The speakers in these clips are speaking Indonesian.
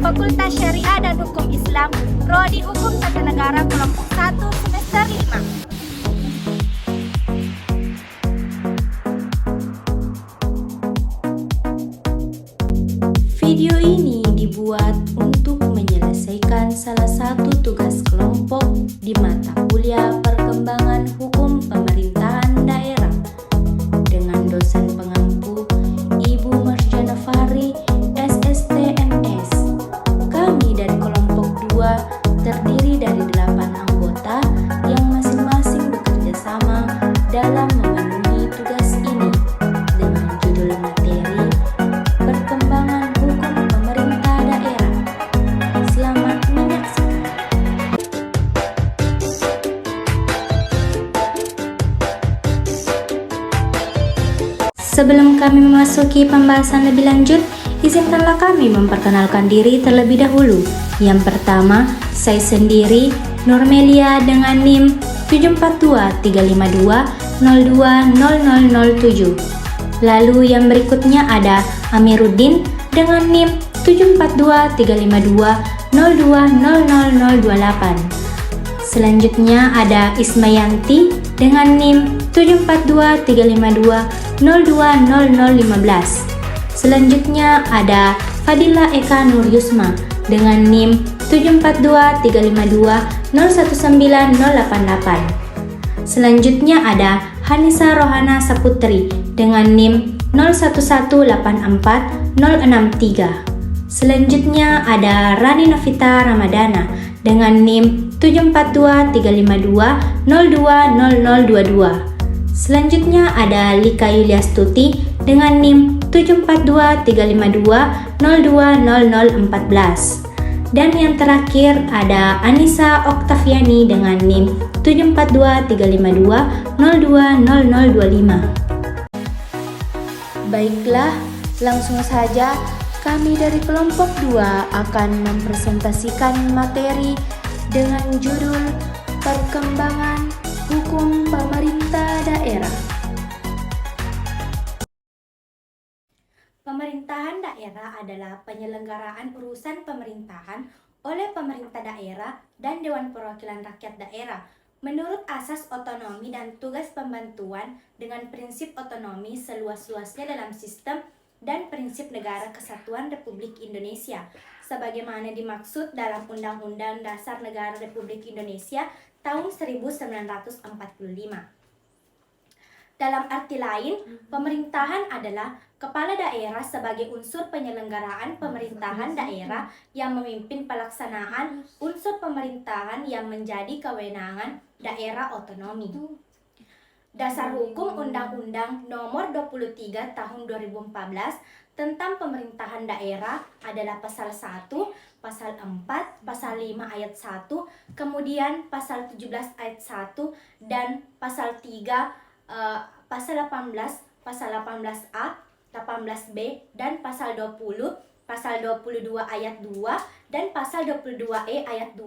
Fakultas Syariah dan Hukum Islam, Prodi Hukum Tata Negara kelompok 1 semester 5. Video ini dibuat untuk menyelesaikan salah satu tugas kelompok di mata kuliah Perkembangan Hukum Pemerintahan Daerah dengan dosen pengampu Ibu Marjana Fahri, SSTMS. Kami dari kelompok 2 terdiri dari 8 anggota yang masing-masing bekerja sama dalam memenuhi tugas ini dengan judul materi Perkembangan Hukum Pemerintah Daerah. Selamat menyaksikan. Sebelum kami memasuki pembahasan lebih lanjut, izinkanlah kami memperkenalkan diri terlebih dahulu. Yang pertama, saya sendiri, Nurmelia dengan NIM 742352020007. Lalu yang berikutnya ada Amiruddin dengan NIM 742352020028. Selanjutnya ada Ismayanti dengan NIM 742352020015. Selanjutnya ada Fadila Eka Nur Yusma dengan NIM 7423519088. Selanjutnya ada Hanisa Rohana Saputri dengan NIM 01184063. Selanjutnya ada Rani Novita Ramadana dengan NIM 742352020022. Selanjutnya ada Lika Yuliastuti dengan NIM 742352020014. Dan yang terakhir ada Anissa Oktaviani dengan NIM 742352020025. Baiklah, langsung saja kami dari kelompok 2 akan mempresentasikan materi dengan judul Perkembangan Hukum Pemerintah Daerah. Pemerintahan daerah adalah penyelenggaraan urusan pemerintahan oleh pemerintah daerah dan Dewan Perwakilan Rakyat Daerah menurut asas otonomi dan tugas pembantuan dengan prinsip otonomi seluas-luasnya dalam sistem dan prinsip negara kesatuan Republik Indonesia sebagaimana dimaksud dalam Undang-Undang Dasar Negara Republik Indonesia tahun 1945. Dalam arti lain, pemerintahan adalah kepala daerah sebagai unsur penyelenggaraan pemerintahan daerah yang memimpin pelaksanaan unsur pemerintahan yang menjadi kewenangan daerah otonomi. Dasar Hukum Undang-Undang Nomor 23 Tahun 2014 tentang Pemerintahan Daerah adalah Pasal 1, Pasal 4, Pasal 5 Ayat 1, kemudian Pasal 17 Ayat 1, dan Pasal 3, Pasal 18, Pasal 18A, 18B, dan Pasal 20, Pasal 22 Ayat 2, dan Pasal 22E Ayat 2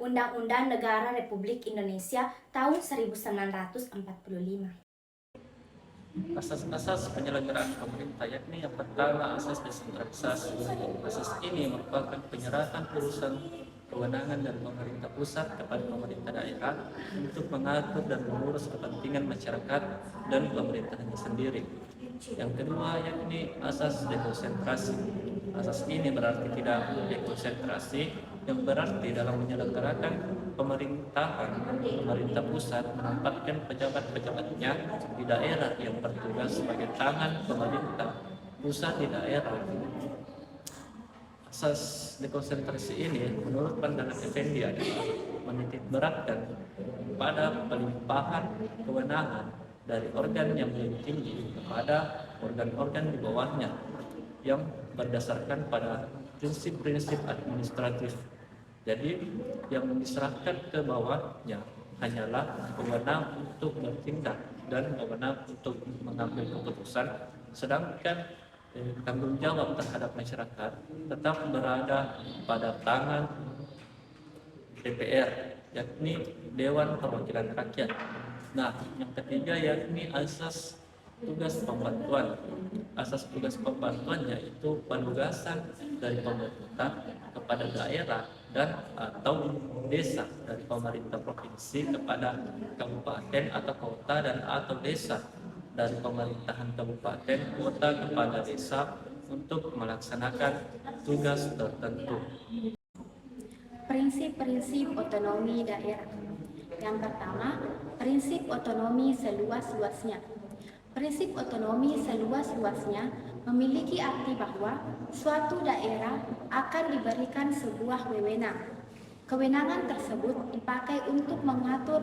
Undang-Undang Negara Republik Indonesia tahun 1945. Asas-asas penyelenggaraan pemerintah yakni yang pertama asas desentralisasi. Asas ini merupakan penyerahan urusan kewenangan dari pemerintah pusat kepada pemerintah daerah untuk mengatur dan mengurus kepentingan masyarakat dan pemerintahnya sendiri. Yang kedua yakni asas dekonsentrasi. Asas ini berarti tidak dekonsentrasi, yang berarti dalam menyelenggarakan pemerintahan, pemerintah pusat menempatkan pejabat-pejabatnya di daerah yang bertugas sebagai tangan pemerintah pusat di daerah. Asas dekonsentrasi ini menurut pandangan Effendi adalah menitik beratkan pada pelimpahan kewenangan dari organ yang lebih tinggi kepada organ-organ di bawahnya yang berdasarkan pada prinsip-prinsip administratif. Jadi yang diserahkan ke bawahnya hanyalah wewenang untuk bertindak dan wewenang untuk mengambil keputusan, sedangkan tanggung jawab terhadap masyarakat tetap berada pada tangan DPR, yakni Dewan Perwakilan Rakyat. Nah, yang ketiga yakni asas tugas pembantuan. Asas tugas pembantuan yaitu penugasan dari pemerintah kepada daerah dan atau desa dari pemerintah provinsi kepada kabupaten atau kota dan atau desa dari pemerintahan kabupaten kota kepada desa untuk melaksanakan tugas tertentu. Prinsip-prinsip otonomi daerah. Yang pertama, prinsip otonomi seluas-luasnya. Prinsip otonomi seluas-luasnya memiliki arti bahwa suatu daerah akan diberikan sebuah wewenang. Kewenangan tersebut dipakai untuk mengatur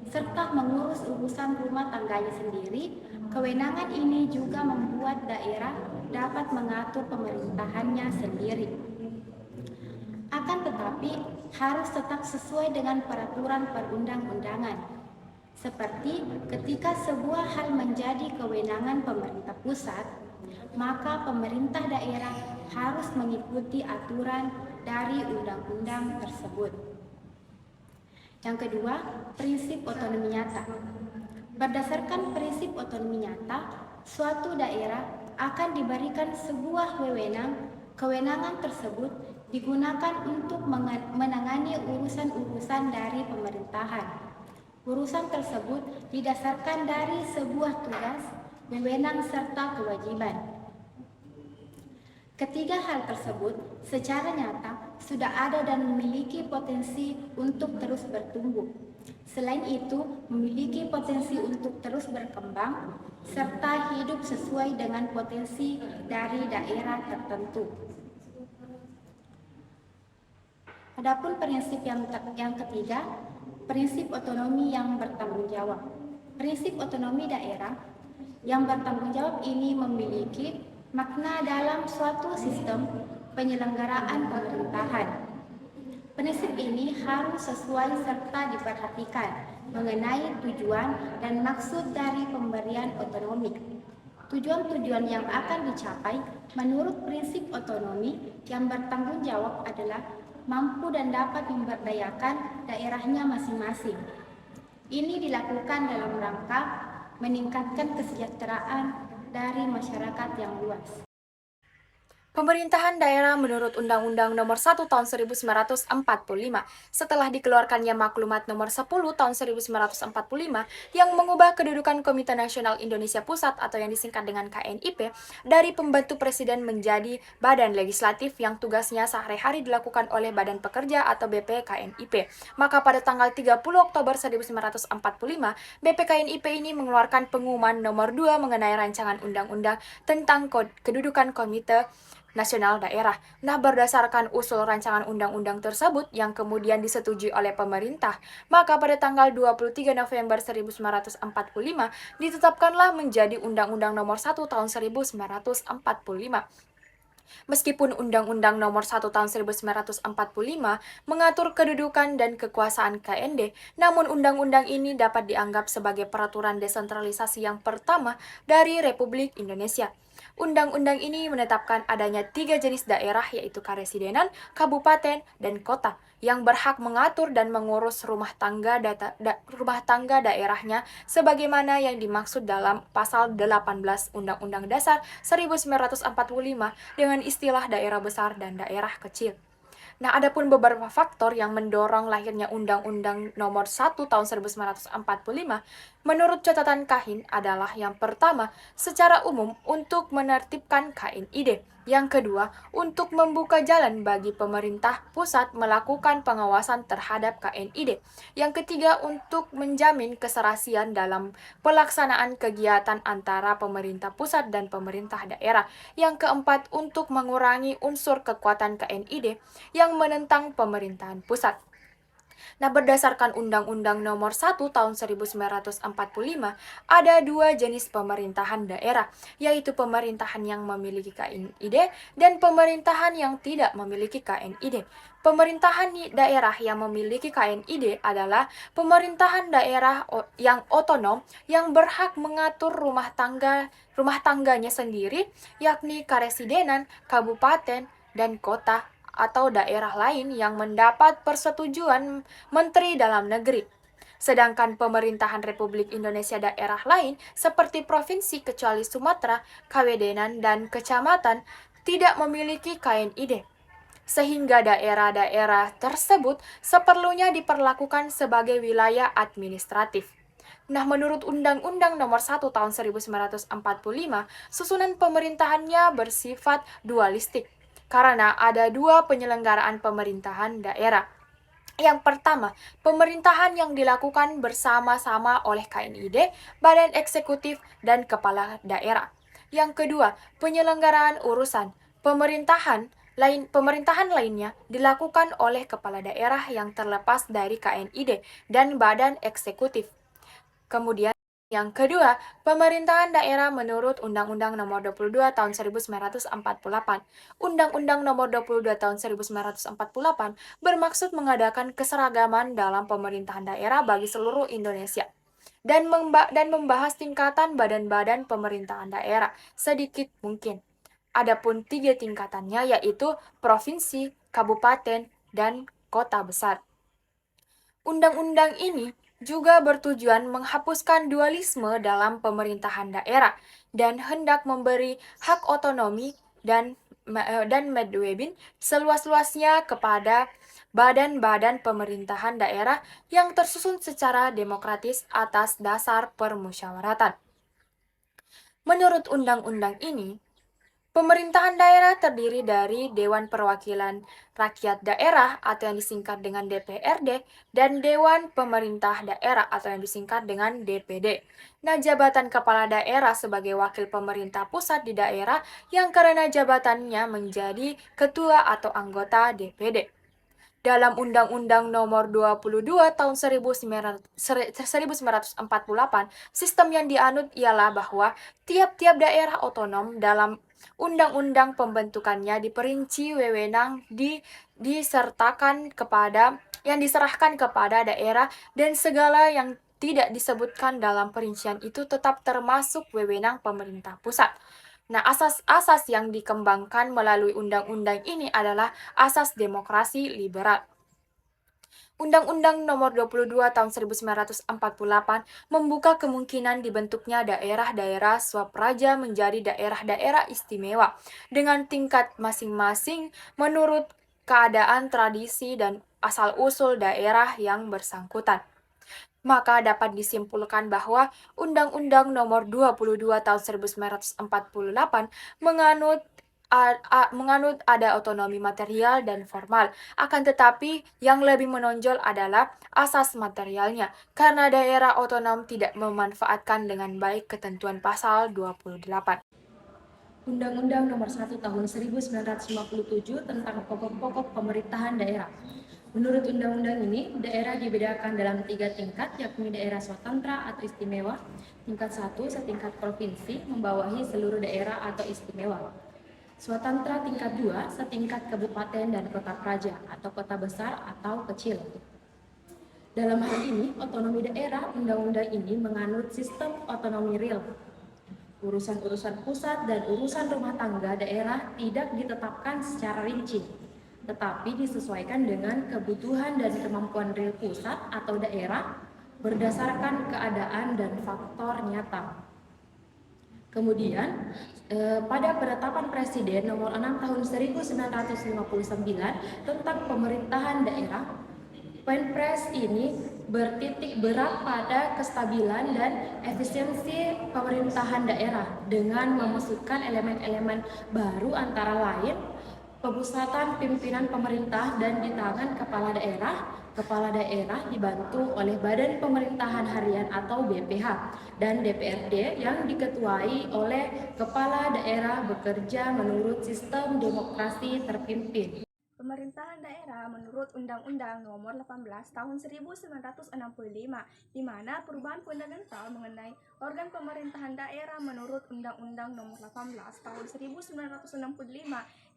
serta mengurus urusan rumah tangganya sendiri. Kewenangan ini juga membuat daerah dapat mengatur pemerintahannya sendiri. Akan tetapi harus tetap sesuai dengan peraturan perundang-undangan. Seperti ketika sebuah hal menjadi kewenangan pemerintah pusat, maka pemerintah daerah harus mengikuti aturan dari undang-undang tersebut. Yang kedua, prinsip otonomi nyata. Berdasarkan prinsip otonomi nyata, suatu daerah akan diberikan sebuah wewenang. Kewenangan tersebut digunakan untuk menangani urusan-urusan dari pemerintahan. Urusan tersebut didasarkan dari sebuah tugas, wewenang serta kewajiban. Ketiga hal tersebut secara nyata sudah ada dan memiliki potensi untuk terus bertumbuh. Selain itu, memiliki potensi untuk terus berkembang serta hidup sesuai dengan potensi dari daerah tertentu. Adapun prinsip yang ketiga, prinsip otonomi yang bertanggung jawab. Prinsip otonomi daerah yang bertanggung jawab ini memiliki makna dalam suatu sistem penyelenggaraan pemerintahan. Prinsip ini harus sesuai serta diperhatikan mengenai tujuan dan maksud dari pemberian otonomi. Tujuan-tujuan yang akan dicapai menurut prinsip otonomi yang bertanggung jawab adalah mampu dan dapat memberdayakan daerahnya masing-masing. Ini dilakukan dalam rangka meningkatkan kesejahteraan dari masyarakat yang luas. Pemerintahan daerah menurut Undang-Undang Nomor 1 Tahun 1945 setelah dikeluarkannya Maklumat Nomor 10 Tahun 1945 yang mengubah kedudukan Komite Nasional Indonesia Pusat atau yang disingkat dengan KNIP dari pembantu presiden menjadi badan legislatif yang tugasnya sehari-hari dilakukan oleh Badan Pekerja atau BPKNIP. Maka pada tanggal 30 Oktober 1945, BPKNIP ini mengeluarkan pengumuman nomor 2 mengenai rancangan undang-undang tentang kedudukan Komite Nasional Daerah. Nah, berdasarkan usul rancangan undang-undang tersebut yang kemudian disetujui oleh pemerintah, maka pada tanggal 23 November 1945 ditetapkanlah menjadi Undang-Undang Nomor 1 Tahun 1945. Meskipun Undang-Undang Nomor 1 Tahun 1945 mengatur kedudukan dan kekuasaan KND, namun undang-undang ini dapat dianggap sebagai peraturan desentralisasi yang pertama dari Republik Indonesia. Undang-undang ini menetapkan adanya 3 jenis daerah yaitu karesidenan, kabupaten, dan kota yang berhak mengatur dan mengurus rumah tangga daerahnya sebagaimana yang dimaksud dalam pasal 18 Undang-Undang Dasar 1945 dengan istilah daerah besar dan daerah kecil. Nah, adapun beberapa faktor yang mendorong lahirnya Undang-Undang Nomor 1 Tahun 1945 menurut catatan KAHIN adalah yang pertama, secara umum untuk menertibkan KNID. Yang kedua, untuk membuka jalan bagi pemerintah pusat melakukan pengawasan terhadap KNID. Yang ketiga, untuk menjamin keserasian dalam pelaksanaan kegiatan antara pemerintah pusat dan pemerintah daerah. Yang keempat, untuk mengurangi unsur kekuatan KNID yang menentang pemerintahan pusat. Nah, berdasarkan Undang-Undang Nomor 1 Tahun 1945, ada 2 jenis pemerintahan daerah, yaitu pemerintahan yang memiliki KNID dan pemerintahan yang tidak memiliki KNID. Pemerintahan daerah yang memiliki KNID adalah pemerintahan daerah yang otonom yang berhak mengatur rumah tangganya sendiri, yakni karesidenan, kabupaten, dan kota atau daerah lain yang mendapat persetujuan Menteri Dalam Negeri. Sedangkan pemerintahan Republik Indonesia daerah lain seperti provinsi kecuali Sumatera, kawedenan, dan kecamatan tidak memiliki KNID, sehingga daerah-daerah tersebut seperlunya diperlakukan sebagai wilayah administratif. Nah, menurut Undang-Undang Nomor 1 Tahun 1945, susunan pemerintahannya bersifat dualistik karena ada dua penyelenggaraan pemerintahan daerah. Yang pertama, pemerintahan yang dilakukan bersama-sama oleh KNID, Badan Eksekutif, dan Kepala Daerah. Yang kedua, penyelenggaraan urusan pemerintahan lainnya dilakukan oleh kepala daerah yang terlepas dari KNID dan Badan Eksekutif. Kemudian yang kedua, pemerintahan daerah menurut Undang-Undang Nomor 22 Tahun 1948. Undang-Undang Nomor 22 Tahun 1948 bermaksud mengadakan keseragaman dalam pemerintahan daerah bagi seluruh Indonesia dan membahas tingkatan badan-badan pemerintahan daerah sedikit mungkin. Adapun 3 tingkatannya yaitu provinsi, kabupaten, dan kota besar. Undang-undang ini juga bertujuan menghapuskan dualisme dalam pemerintahan daerah dan hendak memberi hak otonomi dan medwebin seluas-luasnya kepada badan-badan pemerintahan daerah yang tersusun secara demokratis atas dasar permusyawaratan. Menurut undang-undang ini, pemerintahan daerah terdiri dari Dewan Perwakilan Rakyat Daerah atau yang disingkat dengan DPRD dan Dewan Pemerintah Daerah atau yang disingkat dengan DPD. Nah, jabatan kepala daerah sebagai wakil pemerintah pusat di daerah yang karena jabatannya menjadi ketua atau anggota DPD. Dalam Undang-Undang Nomor 22 Tahun 1948, sistem yang dianut ialah bahwa tiap-tiap daerah otonom dalam undang-undang pembentukannya diperinci wewenang diserahkan kepada daerah dan segala yang tidak disebutkan dalam perincian itu tetap termasuk wewenang pemerintah pusat. Nah, asas-asas yang dikembangkan melalui undang-undang ini adalah asas demokrasi liberal. Undang-Undang Nomor 22 Tahun 1948 membuka kemungkinan dibentuknya daerah-daerah swapraja menjadi daerah-daerah istimewa dengan tingkat masing-masing menurut keadaan, tradisi, dan asal-usul daerah yang bersangkutan. Maka dapat disimpulkan bahwa Undang-Undang Nomor 22 Tahun 1948 menganut ada otonomi material dan formal. Akan tetapi yang lebih menonjol adalah asas materialnya, karena daerah otonom tidak memanfaatkan dengan baik ketentuan pasal 28. Undang-Undang Nomor 1 Tahun 1957 tentang pokok-pokok pemerintahan daerah. Menurut undang-undang ini, daerah dibedakan dalam 3 tingkat, yakni daerah swatantara atau istimewa, tingkat 1 setingkat provinsi, membawahi seluruh daerah atau istimewa. Swatantara tingkat 2 setingkat kabupaten dan kota praja atau kota besar atau kecil. Dalam hal ini, otonomi daerah, undang-undang ini menganut sistem otonomi real. Urusan-urusan pusat dan urusan rumah tangga daerah tidak ditetapkan secara rinci, tetapi disesuaikan dengan kebutuhan dan kemampuan real pusat atau daerah berdasarkan keadaan dan faktor nyata. Kemudian, pada penetapan Presiden Nomor 6 Tahun 1959 tentang pemerintahan daerah, Perpres ini bertitik berat pada kestabilan dan efisiensi pemerintahan daerah dengan memasukkan elemen-elemen baru antara lain pemusatan pimpinan pemerintah dan di tangan kepala daerah dibantu oleh Badan Pemerintahan Harian atau BPH dan DPRD yang diketuai oleh kepala daerah bekerja menurut sistem demokrasi terpimpin. Pemerintahan daerah menurut Undang-Undang Nomor 18 Tahun 1965, di mana perubahan fundamental mengenai organ pemerintahan daerah menurut Undang-Undang Nomor 18 Tahun 1965,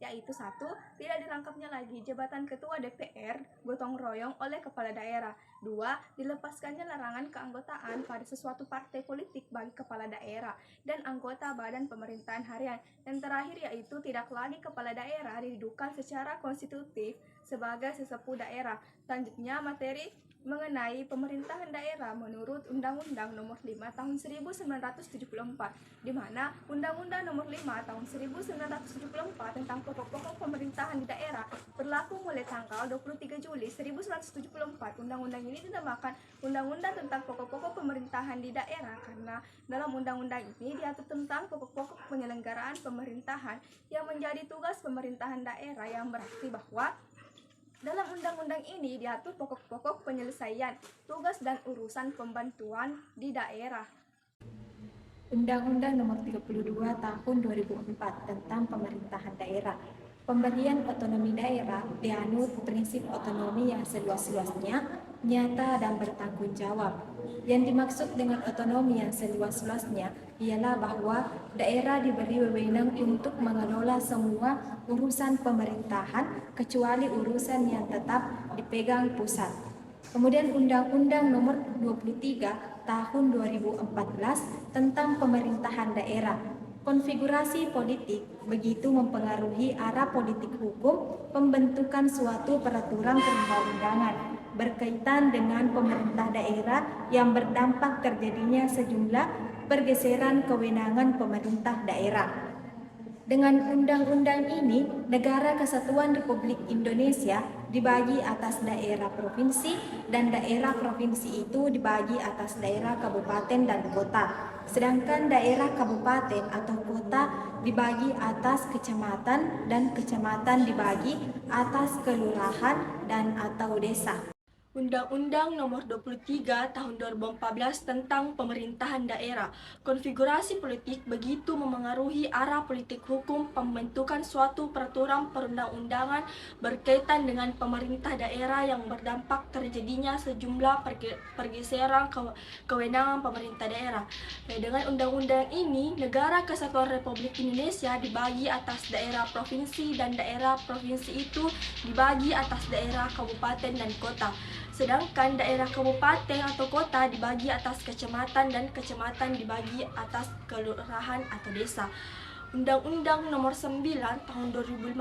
yaitu 1. Tidak dilengkapnya lagi jabatan Ketua DPR gotong royong oleh Kepala Daerah. 2. Dilepaskannya larangan keanggotaan pada sesuatu partai politik bagi kepala daerah dan anggota badan pemerintahan harian. Dan terakhir yaitu tidak lagi kepala daerah didudukan secara konstitutif sebagai sesepuh daerah. Selanjutnya materi mengenai pemerintahan daerah menurut Undang-Undang Nomor 5 Tahun 1974, di mana Undang-Undang Nomor 5 Tahun 1974 tentang pokok-pokok pemerintahan di daerah berlaku mulai tanggal 23 Juli 1974. Undang-undang ini dinamakan Undang-Undang tentang pokok-pokok pemerintahan di daerah karena dalam undang-undang ini diatur tentang pokok-pokok penyelenggaraan pemerintahan yang menjadi tugas pemerintahan daerah, yang berarti bahwa dalam undang-undang ini diatur pokok-pokok penyelesaian tugas dan urusan pembantuan di daerah. Undang-Undang Nomor 32 Tahun 2004 tentang Pemerintahan Daerah. Pemberian otonomi daerah dianut prinsip otonomi yang seluas-luasnya, nyata dan bertanggung jawab. Yang dimaksud dengan otonomi yang seluas-luasnya ialah bahwa daerah diberi wewenang untuk mengelola semua urusan pemerintahan kecuali urusan yang tetap dipegang pusat. Kemudian Undang-Undang Nomor 23 Tahun 2014 tentang Pemerintahan Daerah. Konfigurasi politik begitu mempengaruhi arah politik hukum pembentukan suatu peraturan perundang-undangan berkaitan dengan pemerintah daerah yang berdampak terjadinya sejumlah pergeseran kewenangan pemerintah daerah. Dengan undang-undang ini, Negara Kesatuan Republik Indonesia dibagi atas daerah provinsi dan daerah provinsi itu dibagi atas daerah kabupaten dan kota. Sedangkan daerah kabupaten atau kota dibagi atas kecamatan dan kecamatan dibagi atas kelurahan dan atau desa. Undang-Undang Nomor 23 Tahun 2014 tentang Pemerintahan Daerah. Konfigurasi politik begitu memengaruhi arah politik hukum pembentukan suatu peraturan perundang-undangan berkaitan dengan pemerintah daerah yang berdampak terjadinya sejumlah pergeseran kewenangan pemerintah daerah. Dengan undang-undang ini, Negara Kesatuan Republik Indonesia dibagi atas daerah provinsi dan daerah provinsi itu dibagi atas daerah kabupaten dan kota. Sedangkan daerah kabupaten atau kota dibagi atas kecamatan dan kecamatan dibagi atas kelurahan atau desa. Undang-Undang Nomor 9 Tahun 2015,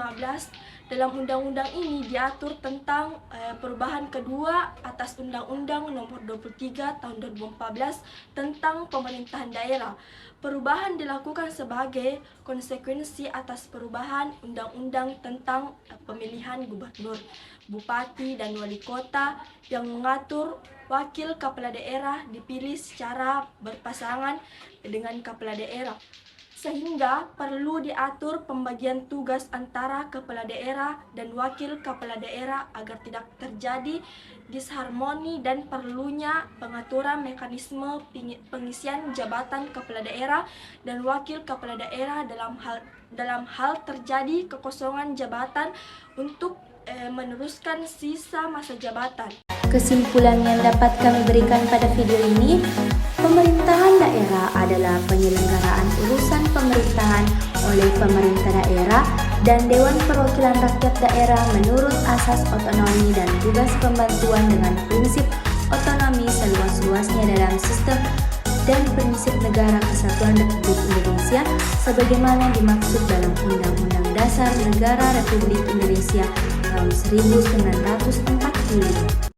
dalam undang-undang ini diatur tentang perubahan kedua atas Undang-Undang Nomor 23 Tahun 2014 tentang Pemerintahan Daerah. Perubahan dilakukan sebagai konsekuensi atas perubahan Undang-Undang tentang pemilihan gubernur, bupati, dan wali kota yang mengatur wakil kepala daerah dipilih secara berpasangan dengan kepala daerah. Sehingga perlu diatur pembagian tugas antara kepala daerah dan wakil kepala daerah agar tidak terjadi disharmoni dan perlunya pengaturan mekanisme pengisian jabatan kepala daerah dan wakil kepala daerah dalam hal terjadi kekosongan jabatan untuk meneruskan sisa masa jabatan. Kesimpulan yang dapat kami berikan pada video ini, pemerintahan daerah adalah penyelenggaraan urusan pemerintahan oleh pemerintah daerah dan Dewan Perwakilan Rakyat Daerah menurut asas otonomi dan tugas pembantuan dengan prinsip otonomi seluas-luasnya dalam sistem dan prinsip Negara Kesatuan Republik Indonesia sebagaimana dimaksud dalam Undang-Undang Dasar Negara Republik Indonesia tahun 1945.